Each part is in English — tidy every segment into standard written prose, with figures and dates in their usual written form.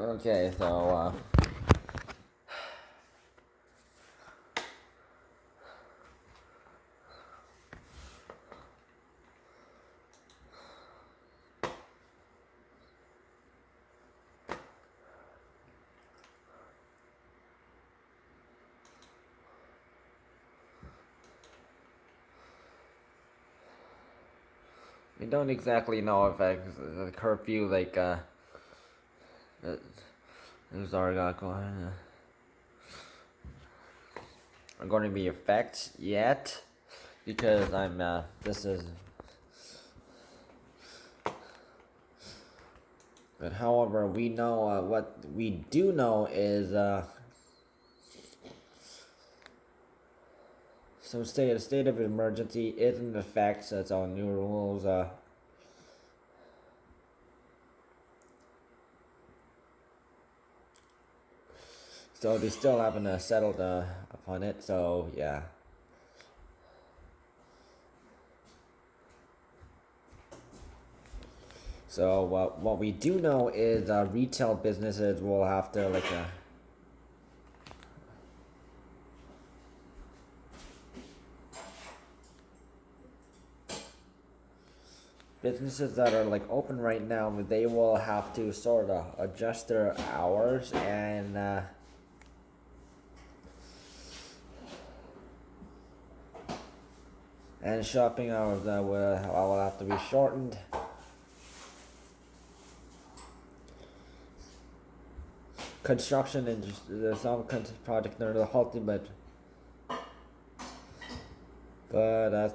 Okay, so we don't exactly know if the curfew is are going to be effect yet because this is. But however, we know what we do know is some state of emergency is in effect. So it's all new rules. So they still haven't settled upon it. So yeah. So what we do know is retail businesses will have to businesses that are open right now, they will have to sort of adjust their hours and shopping hours will have to be shortened. Construction and there's some projects that are halted, but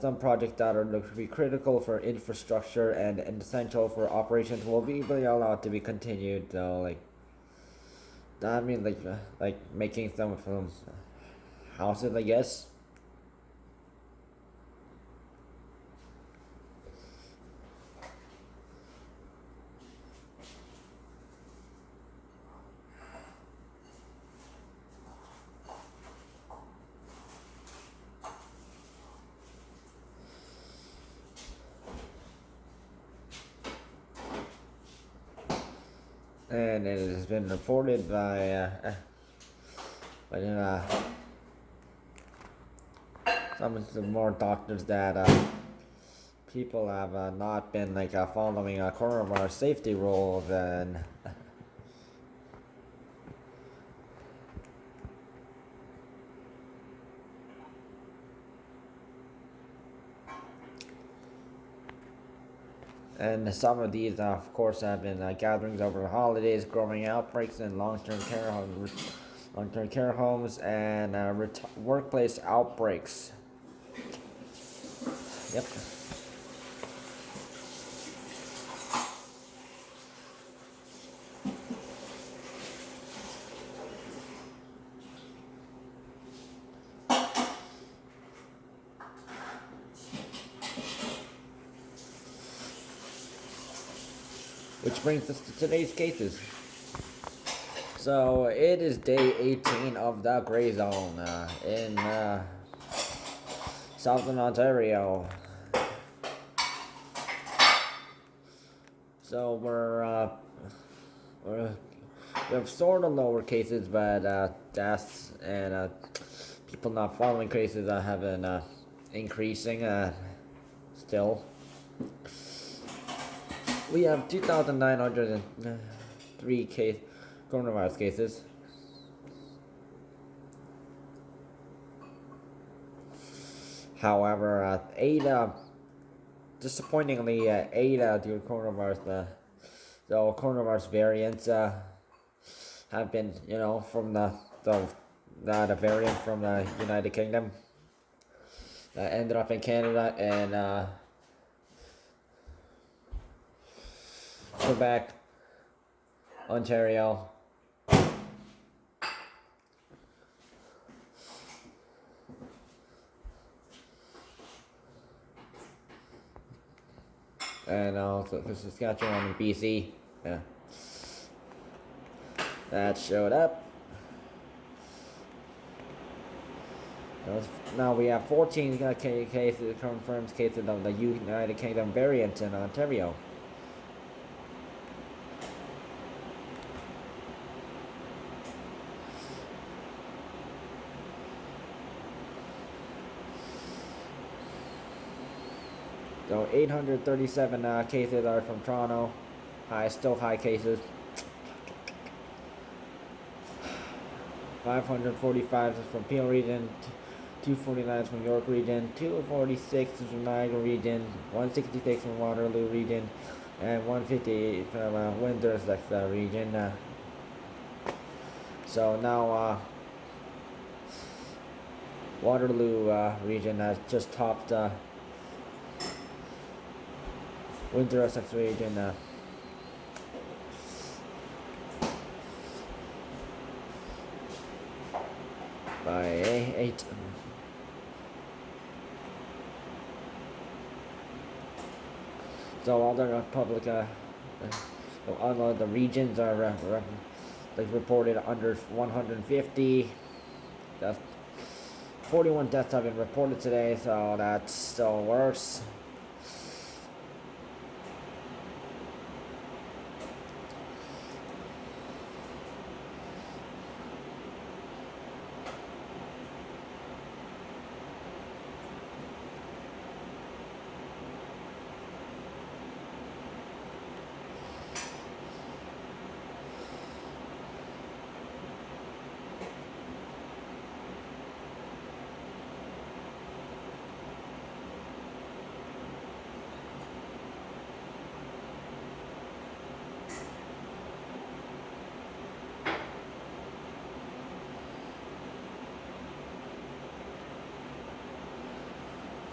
some projects that are to be critical for infrastructure and essential for operations will be allowed to be continued. So I mean making some from houses, I guess. And it has been reported by some more doctors that people have not been following coronavirus safety rules and some of these, of course, have been gatherings over the holidays, growing outbreaks in long-term care homes, and workplace outbreaks. Yep. Which brings us to today's cases. So it is day 18 of the gray zone in Southern Ontario. So we have sort of lower cases, but deaths and people not following cases have been increasing still. We have 2,903 coronavirus cases. However, disappointingly, 8 due to coronavirus, the coronavirus variants have been, from the variant from the United Kingdom that ended up in Canada and Quebec, Ontario, and also for Saskatchewan and BC. Yeah, that showed up. Now we have 14 cases, confirmed cases of the United Kingdom variant in Ontario. So 837 cases are from Toronto. Still high cases. 545 is from Peel Region. 249 is from York Region. 246 is from Niagara Region. 166 from Waterloo Region. And 158 from Windsor-Essex Region. So now Waterloo Region has just topped Windsor-Essex Region. By 8. So all the public, all the regions are like reported under 150. That's 41 deaths have been reported today, so that's still worse.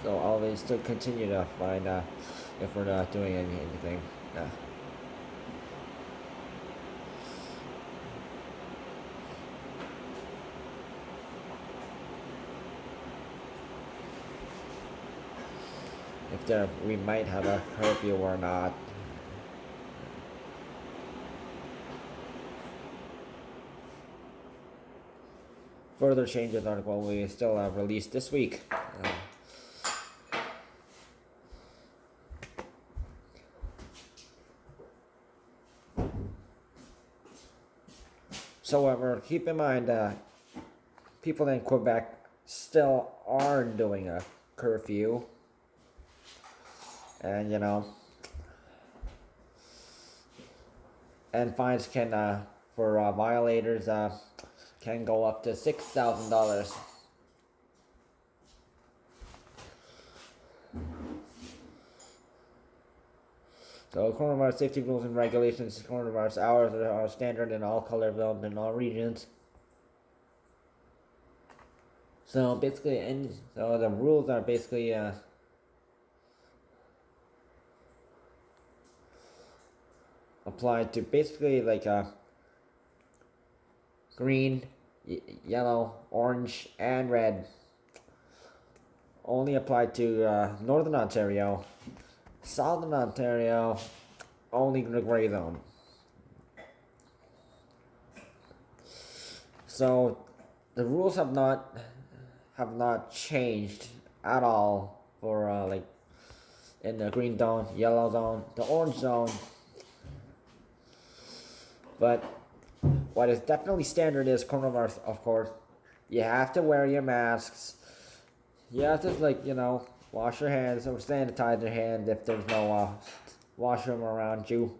So always still continue to find if we're not doing anything. If we might have a curfew or not. Further changes article we still released this week. So, however, keep in mind, people in Quebec still are doing a curfew. And, and fines can, for violators, can go up to $6,000. So coronavirus safety rules and regulations, coronavirus hours are standard in all color zones in all regions. So basically, so the rules are basically applied to basically like green, yellow, orange, and red. Only applied to Northern Ontario. Southern Ontario, only the gray zone. So the rules have not changed at all for like in the green zone, yellow zone, the orange zone. But what is definitely standard is coronavirus, of course. You have to wear your masks. You have to wash your hands or sanitize your hands if there's no washroom around you.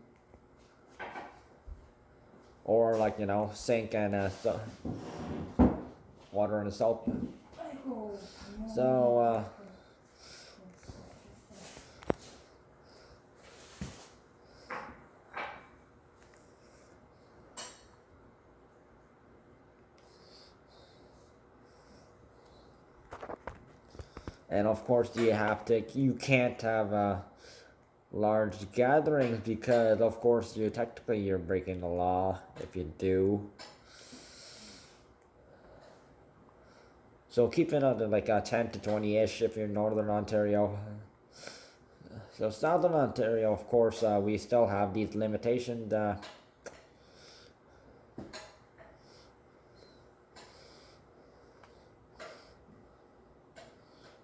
Or sink and water and soap. So and of course you can't have large gatherings because of course you're breaking the law if you do. So keep it under 10 to 20-ish if you're in Northern Ontario. So Southern Ontario, of course, we still have these limitations.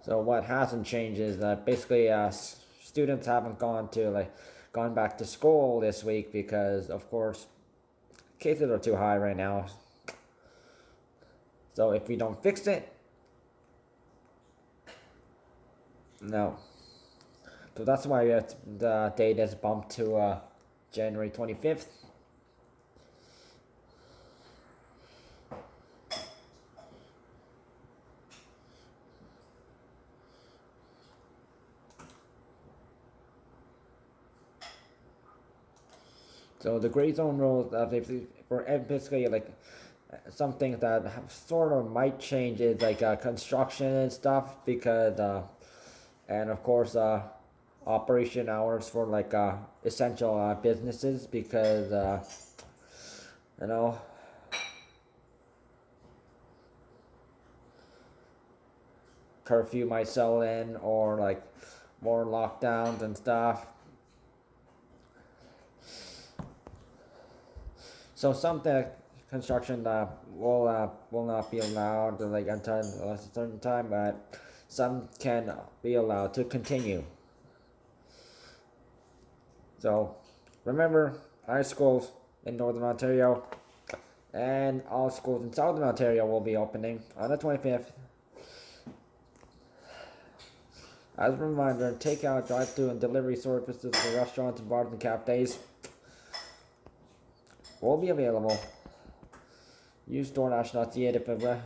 So what hasn't changed is that basically students haven't gone back to school this week because, of course, cases are too high right now. So if we don't fix it, no. So that's why the date is bumped to January 25th. So the gray zone rules, for basically like something that sort of might change is like construction and stuff, because and of course operation hours for like essential businesses, because you know, curfew might settle in, or like more lockdowns and stuff. So some construction will not be allowed like until a certain time, but some can be allowed to continue. So remember, high schools in Northern Ontario and all schools in Southern Ontario will be opening on the 25th. As a reminder, takeout, drive-through, and delivery services for restaurants and bars and cafes will be available. Use DoorDash.ca if a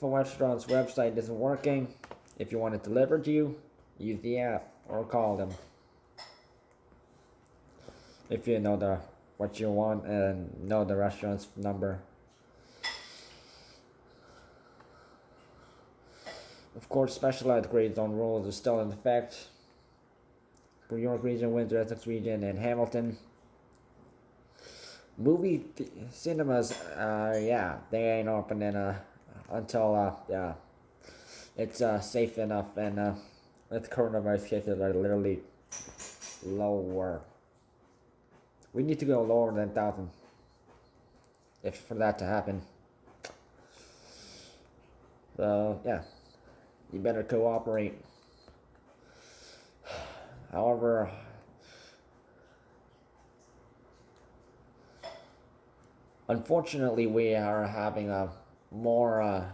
restaurant's website isn't working. If you want it delivered to you, use the app or call them. If you know what you want and know the restaurant's number. Of course, specialized grade zone rules are still in effect for York Region, Windsor-Essex Region, and Hamilton. Cinemas, they ain't opening until it's safe enough, and with coronavirus cases are literally lower. We need to go lower than 1,000 if for that to happen. So yeah, you better cooperate. However, unfortunately, we are having a more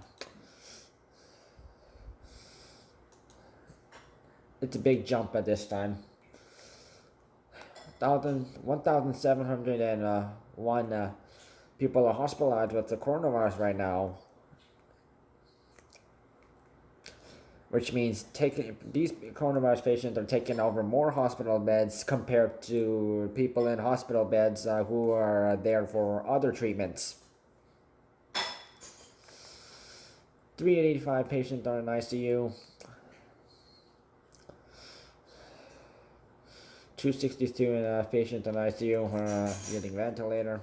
it's a big jump at this time. 1,701 people are hospitalized with the coronavirus right now, which means these coronavirus patients are taking over more hospital beds compared to people in hospital beds who are there for other treatments. 385 patients are in ICU. 262 patients in ICU are using ventilator.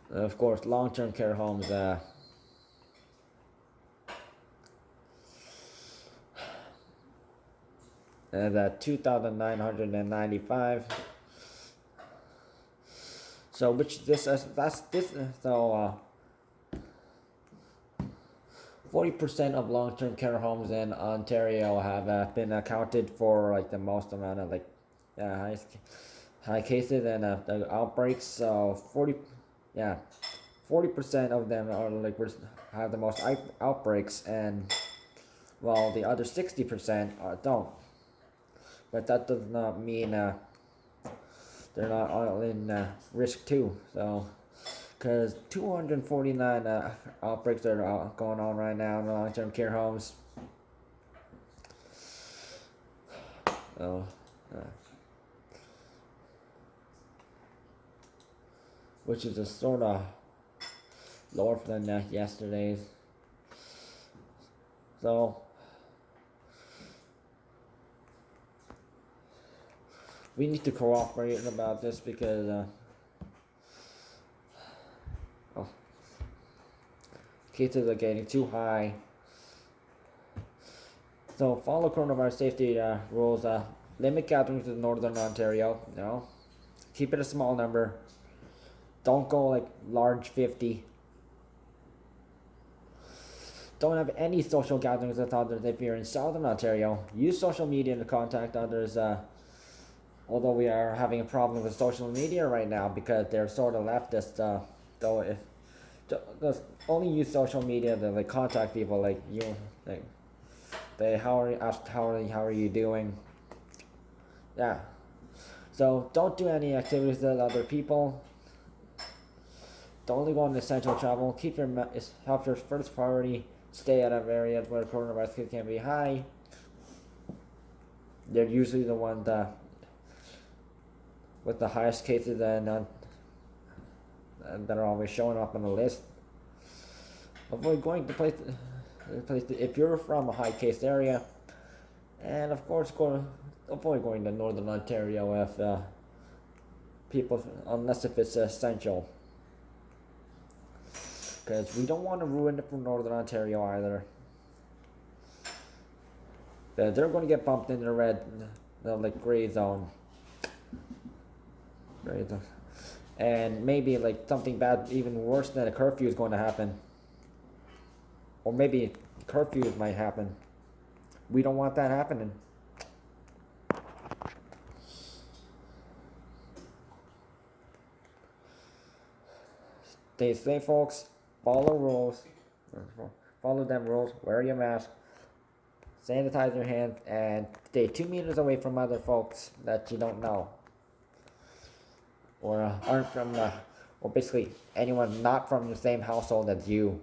Of course, long-term care homes. At 2,995. So which this that's this so 40% of long-term care homes in Ontario have been accounted for like the most amount of like high cases and the outbreaks. So 40% of them are like have the most outbreaks, and well, the other 60% don't. But that does not mean they're not all in risk too. So, because 249 outbreaks are going on right now in the long-term care homes. So, which is a sort of lower than yesterday's. So, we need to cooperate about this, because cases are getting too high. So follow coronavirus safety rules. Limit gatherings in Northern Ontario. Keep it a small number. Don't go like large 50. Don't have any social gatherings with others if you're in Southern Ontario. Use social media to contact others. Although we are having a problem with social media right now because they're sort of leftist. though. If just only use social media to like contact people like you, like they how are you doing? Yeah. So don't do any activities with other people. Don't only go on essential travel. Have your first priority. Stay out of areas where coronavirus can be high. They're usually the ones that with the highest cases that are always showing up on the list. Avoid going to places if you're from a high case area, and of course avoid going to Northern Ontario if people unless if it's essential, because we don't want to ruin it for Northern Ontario either. They're going to get bumped into the like gray zone. Gray zone. And maybe like something bad, even worse than a curfew is going to happen. Or maybe curfews might happen. We don't want that happening. Stay safe, folks. Follow rules. Follow them rules. Wear your mask. Sanitize your hands and stay 2 meters away from other folks that you don't know. Or aren't from or basically anyone not from the same household as you.